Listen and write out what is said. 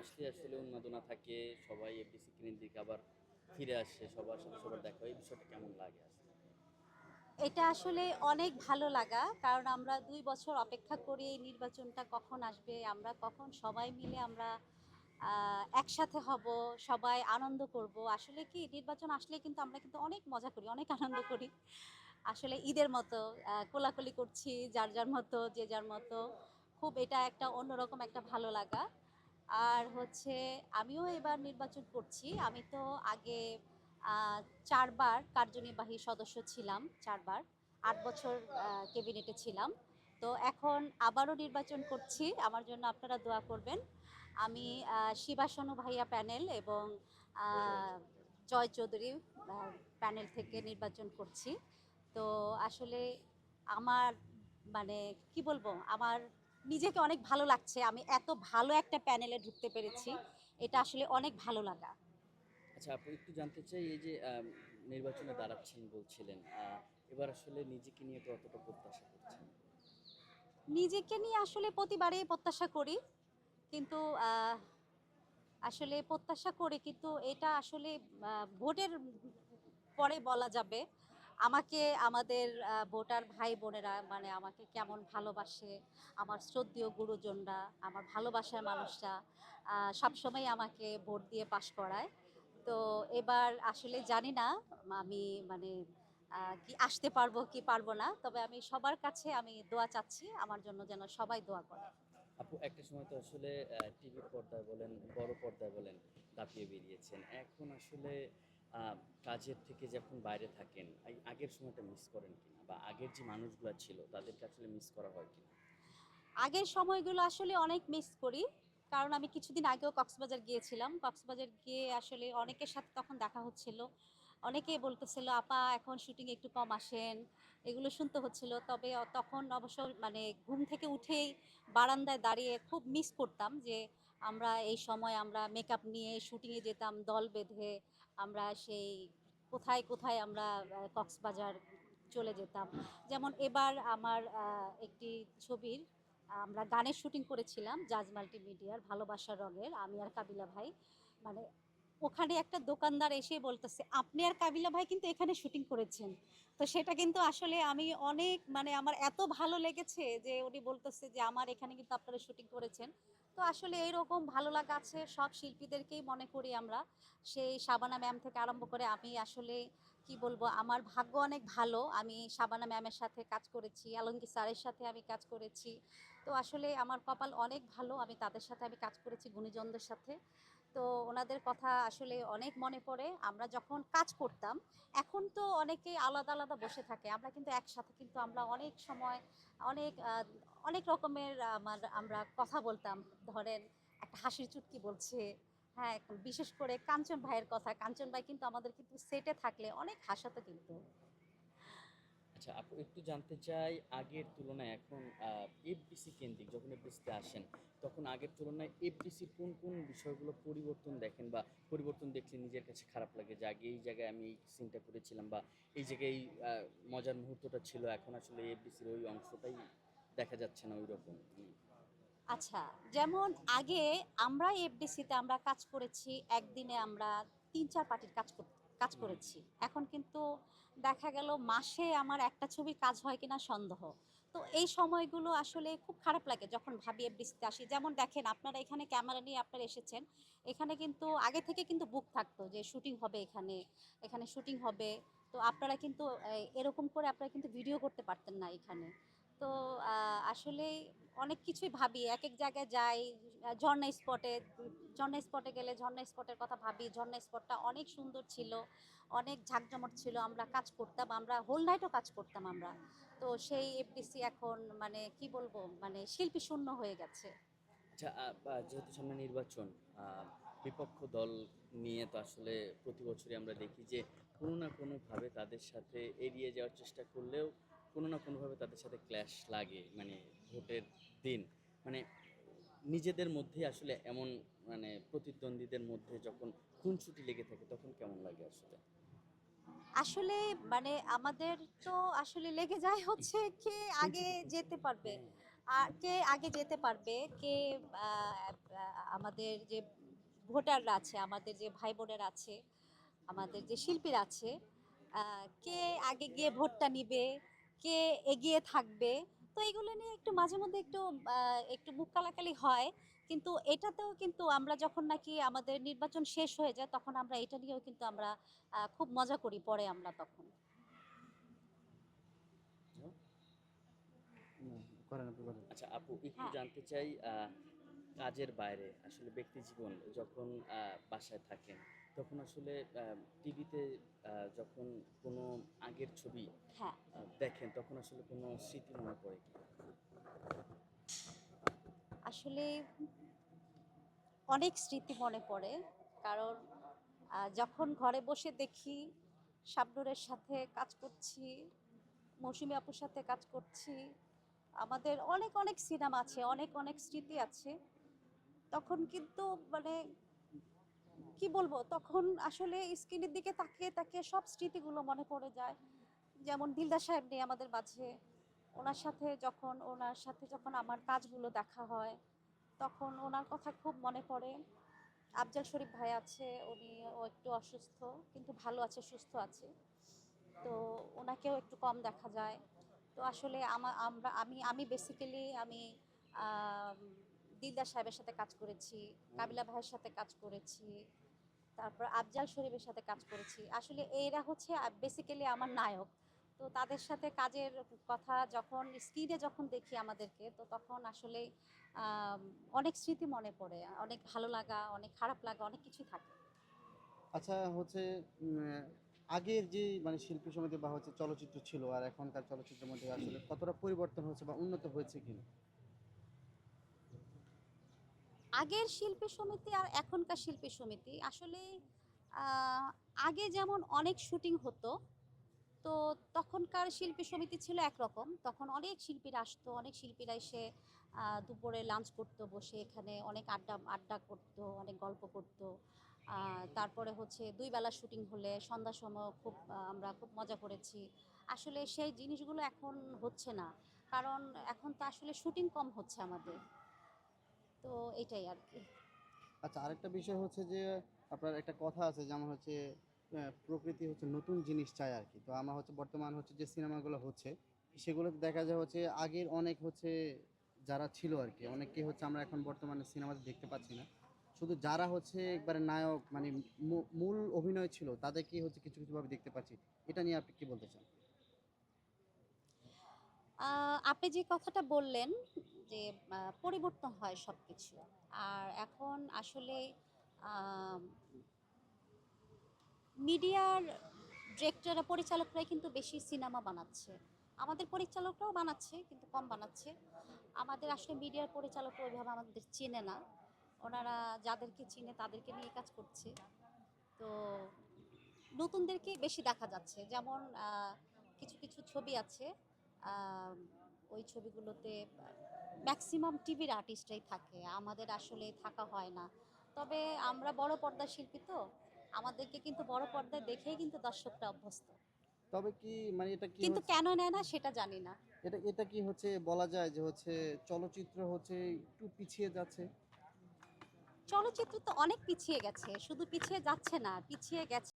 আসলে আসলে উন্মাদনা থাকে, সবাই এফডিসি কেন্দ্রিক আবার ফিরে আসে, সবার সাথে সবার দেখা হয়। এই বিষয়টা কেমন লাগে আসলে? এটা আসলে অনেক ভালো লাগা, কারণ আমরা ২ বছর অপেক্ষা করি এই নির্বাচনটা কখন আসবে, আমরা কখন সবাই মিলে আমরা একসাথে হব, সবাই আনন্দ করব। আসলে কি নির্বাচন আসলে কিন্তু আমরা কিন্তু অনেক মজা করি, অনেক আনন্দ করি। আসলে ঈদের মতো কোলাকুলি করছি, যার যার মতো, যে যার মতো। খুব এটা একটা অন্যরকম একটা ভালো লাগা। আর হচ্ছে আমিও এবার নির্বাচন করছি। আমি তো আগে ৪ বার কার্যনির্বাহী সদস্য ছিলাম, ৪ বার। ৮ বছর ক্যাবিনেটে ছিলাম। তো এখন আবারও নির্বাচন করছি। আমার জন্য আপনারা দোয়া করবেন। আমি শিবাশনু ভাইয়া প্যানেল এবং আহ, জয় চৌধুরী প্যানেল থেকে নির্বাচন করছি। তো আসলে আমার মানে কি বলবো, আমার নিজেকে অনেক ভালো লাগছে। আমি এত ভালো একটা প্যানেলে ঢুকতে পেরেছি। এটা আসলে অনেক ভালো লাগা। আচ্ছা আপু, একটু জানতে চাই, এই যে নির্বাচনে দাঁড়াচ্ছেন বলছিলেন, এবার আসলে নিজেকে নিয়ে তো অতটা প্রত্যাশা করছেন? নিজেকে নিয়ে আসলে প্রতিবারেই প্রত্যাশা করি, কিন্তু আসলে প্রত্যাশা করি, কিন্তু এটা আসলে ভোটের পরে বলা যাবে। আমাকে আমাদের ভোটার ভাই বোনেরা মানে আমাকে কেমন ভালোবাসে, আমার শ্রদ্ধেয় গুরুজনরা, আমার ভালোবাসার মানুষরা সবসময় আমাকে ভোট দিয়ে পাশ করায়। তো এবার আসলে জানি না আমি মানে কি আসতে পারবো কি পারবো না, তবে আমি সবার কাছে আমি দোয়া চাচ্ছি আমার জন্য, যেন সবাই দোয়া করে। আপু, একটা সময় তো আসলে টিভির পর্দায় বলেন, বড় পর্দায় বলেন, দাপিয়ে বেরিয়েছেন। এখন আসলে কাজের থেকে যখন বাইরে থাকেন, এই আগের সময়টা মিস করেন কিনা, বা আগের যে মানুষগুলো ছিল তাদেরকে আসলে মিস করা হয় কিনা? আগের সময়গুলো আসলে অনেক মিস করি, কারণ আমি কিছুদিন আগেও কক্সবাজার গিয়েছিলাম। কক্সবাজার গিয়ে আসলে অনেকের সাথে তখন দেখা হচ্ছিল। অনেকেই বলতেছিল আপা এখন শুটিং একটু কম আসেন, এগুলো শুনতে হচ্ছিল। তবে তখন অবশ্য মানে ঘুম থেকে উঠেই বারান্দায় দাঁড়িয়ে খুব মিস করতাম যে আমরা এই সময় আমরা মেকআপ নিয়ে শুটিংয়ে যেতাম দল বেঁধে। আমরা সেই কোথায় কোথায় আমরা কক্সবাজার চলে যেতাম। যেমন এবার আমার একটি ছবির আমরা গানের শুটিং করেছিলাম জাজ মাল্টিমিডিয়ার ভালোবাসার রঙের, আমি আর কাবিলা ভাই। মানে ওখানে একটা দোকানদার এসে বলতেছে আপনি আর কাবিলা ভাই কিন্তু এখানে শুটিং করেছেন। তো সেটা কিন্তু আসলে আমি অনেক মানে আমার এত ভালো লেগেছে যে উনি বলতেছে যে আমার এখানে কিন্তু আপনারা শুটিং করেছেন। তো আসলে এইরকম ভালো লাগা আছে সব শিল্পীদেরকেই মনে করি আমরা। সেই শাবানা ম্যাম থেকে আরম্ভ করে আমি আসলে কি বলবো, আমার ভাগ্য অনেক ভালো। আমি শাবানা ম্যামের সাথে কাজ করেছি, আলমগীর স্যারের সাথে আমি কাজ করেছি। তো আসলে আমার কপাল অনেক ভালো, আমি তাদের সাথে আমি কাজ করেছি, গুণীজনদের সাথে। তো ওনাদের কথা আসলে অনেক মনে পড়ে আমরা যখন কাজ করতাম। এখন তো অনেকেই আলাদা আলাদা বসে থাকে, আমরা কিন্তু একসাথে কিন্তু আমরা অনেক সময় অনেক অনেক রকমের আমরা কথা বলতাম। ধরেন একটা হাসির চুটকি বলছে, হ্যাঁ, বিশেষ করে কাঞ্চন ভাইয়ের কথা। কাঞ্চন ভাই কিন্তু আমাদের কিন্তু সেটে থাকলে অনেক হাসাতো কিন্তু। আচ্ছা আপু, একটু জানতে চাই, আগের তুলনায় এখন এফডিসি কেন্দ্রিক যখন এফডিসিতে আসেন, তখন আগের তুলনায় এফডিসির কোন কোন বিষয়গুলো পরিবর্তন দেখেন, বা পরিবর্তন দেখলে নিজের কাছে খারাপ লাগে যে আগে এই জায়গায় আমি এই সিনটা করেছিলাম, বা এই জায়গায় এই মজার মুহূর্তটা ছিল, এখন আসলে এফডিসির ওই অংশটাই দেখা যাচ্ছে না ওই রকম। আচ্ছা, যেমন আগে আমরা এফডিসিতে আমরা কাজ করেছি, একদিনে আমরা ৩-৪ পার্টির কাজ হুম। করেছি। এখন কিন্তু দেখা গেল মাসে আমার একটা ছবির কাজ হয় কিনা সন্দেহ। তো এই সময়গুলো আসলে খুব খারাপ লাগে যখন ভাবি এফডিসিতে আসি। যেমন দেখেন আপনারা এখানে ক্যামেরা নিয়ে আপনারা এসেছেন, এখানে কিন্তু আগে থেকে কিন্তু বুক থাকতো যে শুটিং হবে এখানে, এখানে শুটিং হবে। তো আপনারা কিন্তু এরকম করে আপনারা কিন্তু ভিডিও করতে পারতেন না এখানে। তো আসলে অনেক কিছুই ভাবি, এক এক জায়গায় যাই, ঝর্ণা স্পটে, ঝর্ণা স্পটে গেলে ঝর্ণা স্পটের কথা ভাবি। ঝর্ণা স্পটটা অনেক সুন্দর ছিল, অনেক ঝাঁকজমট ছিল, আমরা কাজ করতাম, আমরা হোল নাইটও কাজ করতাম আমরা। তো সেই এফডিসি এখন মানে কি বলবো, মানে শিল্পী শূন্য হয়ে গেছে। আচ্ছা, যেহেতু সামনে নির্বাচন, বিপক্ষ দল নিয়ে তো আসলে প্রতি বছরই আমরা দেখি যে কোনো না কোনোভাবে তাদের সাথে এড়িয়ে যাওয়ার চেষ্টা করলেও কোনো না কোনোভাবে তাদের সাথে ক্ল্যাশ লাগে, মানে ভোটের দিন, মানে নিজেদের মধ্যে আসলে এমন, মানে প্রতিদ্বন্দ্বীদের মধ্যে যখন খুনসুটি লেগে থাকে তখন কেমন লাগে আসলে? আসলে মানে আমাদের তো আসলে লেগে যায় হচ্ছে কে আগে খুনসুটি যেতে খুনসুটি পারবে। হ্যাঁ। আর কে আগে যেতে পারবে, কে আমাদের যে ভোটাররা আছে, আমাদের যে ভাই বোনেরা আছে, আমাদের যে শিল্পীরা আছে, কে আগে গিয়ে ভোটটা নিবে, কে এগিয়ে থাকবে। তো এগুলো নিয়ে একটু মাঝে মধ্যে একটু মুখ কালাকালি হয়। কিন্তু এটাতেও কিন্তু আমরা যখন নাকি আমাদের নির্বাচন শেষ হয়ে যায়, তখন আমরা এটা নিয়েও কিন্তু আমরা খুব মজা করি পরে আমরা তখন। করেন আপনি করেন। আচ্ছা আপু, একটু হ্যাঁ। জানতে চাই কাজের বাইরে আসলে ব্যক্তি জীবন যখন বাসায় থাকেন, তখন আসলে টিভিতে যখন কোনো আগের ছবি হ্যাঁ, দেখেন, তখন আসলে কোনো স্মৃতি মনে পড়ে কি? আসলে অনেক স্মৃতি মনে পড়ে। কারণ যখন ঘরে বসে দেখি শাবনূরের সাথে কাজ করছি, মৌসুমী আপুর সাথে কাজ করছি, আমাদের অনেক অনেক সিনেমা আছে, অনেক অনেক স্মৃতি আছে। তখন কিন্তু মানে কি বলবো, তখন আসলে স্ক্রিনের দিকে তাকিয়ে তাকিয়ে সব স্মৃতিগুলো মনে পড়ে যায়। যেমন দিলদার সাহেব নেই আমাদের মাঝে, ওনার সাথে যখন আমার কাজগুলো দেখা হয়, তখন ওনার কথা খুব মনে পড়ে। আফজাল শরীফ ভাই আছে, ও একটু অসুস্থ, কিন্তু ভালো আছে, সুস্থ আছে। তো ওনাকেও একটু কম দেখা যায়। তো আসলে আমি বেসিক্যালি আম, দিলদার সাহেবের সাথে কাজ করেছি, কাবিলা ভাইয়ের সাথে কাজ করেছি, তারপর আফজাল শরীফের সাথে কাজ করেছি। আসলে এরা হচ্ছে বেসিক্যালি আমার নায়ক। তো তাদের সাথে কাজের কথা যখন স্ক্রিনে যখন দেখি আমাদেরকে, তো তখন আসলে আম, অনেক স্মৃতি মনে পড়ে, অনেক ভালো লাগা, অনেক খারাপ লাগা, অনেক কিছু থাকে। আচ্ছা হচ্ছে আগের যে মানে শিল্পী সমিতি বা হচ্ছে চলচ্চিত্র ছিল আর এখনকার চলচ্চিত্রের মধ্যে আসলে কতটা পরিবর্তন হচ্ছে বা উন্নত হয়েছে কিনা? আগের শিল্পী সমিতি আর এখনকার শিল্পী সমিতি আসলে আহ, আগে যেমন অনেক শুটিং হতো, তো তখনকার শিল্পী সমিতি ছিল একরকম। তখন অনেক শিল্পীরা আসতো, অনেক শিল্পীরা এসে দুপুরে লাঞ্চ করতো, বসে এখানে অনেক আড্ডা আড্ডা করতো, অনেক গল্প করতো। তারপরে হচ্ছে 2 বেলা শুটিং হলে সন্ধ্যার সময় আমরা খুব মজা করেছি। আসলে সেই জিনিসগুলো এখন হচ্ছে না, কারণ এখন তো আসলে শুটিং কম হচ্ছে আমাদের। তো এটাই আর কি। আচ্ছা আরেকটা বিষয় হচ্ছে যে আপনার একটা কথা আছে যেমন হচ্ছে প্রকৃতি হচ্ছে নতুন জিনিস চায় আর কি। তো আমরা হচ্ছে বর্তমান হচ্ছে যে সিনেমাগুলো হচ্ছে সেগুলোতে দেখা যায় হচ্ছে আগের অনেক হচ্ছে যারা ছিল আর কি অনেককে হচ্ছে আমরা এখন বর্তমানে সিনেমাতে দেখতে পাচ্ছি না। শুধু যারা হচ্ছে একবারে নায়ক মানে মূল অভিনয় ছিল তাদেরকে হচ্ছে কিছু কিছু ভাবে দেখতে পাচ্ছি। এটা নিয়ে আপনি কি বলতে চান? আপনি যে কথাটা বললেন যে পরিবর্তন হয় সবকিছু, আর এখন আসলে মিডিয়ার ডিরেক্টররা, পরিচালকরাই কিন্তু বেশি সিনেমা বানাচ্ছে। আমাদের পরিচালকরাও বানাচ্ছে, কিন্তু কম বানাচ্ছে। আমাদের আসলে মিডিয়ার পরিচালকরা ওইভাবে আমাদের চেনে না। ওনারা যাদেরকে চিনে তাদেরকে নিয়ে কাজ করছে। তো নতুনদেরকে বেশি দেখা যাচ্ছে। যেমন কিছু কিছু ছবি আছে, আহ, ওই ছবিগুলোতে ম্যাক্সিমাম টিভির আর্টিস্টরাই থাকে, আমাদের আসলে থাকা হয় না। তবে আমরা বড় পর্দার শিল্পী, তো আমাদেরকে কিন্তু বড় পর্দায় দেখেই কিন্তু দর্শকরা অভ্যস্ত। তবে কি মানে এটা কি কিন্তু হচ্ছে কেন নেয় না সেটা জানি না। এটা এটা কি হচ্ছে বলা যায় যে হচ্ছে চলচ্চিত্র হচ্ছে একটু পিছিয়ে যাচ্ছে? চলচ্চিত্র তো অনেক পিছিয়ে গেছে, শুধু পিছিয়ে যাচ্ছে না, পিছিয়ে গেছে।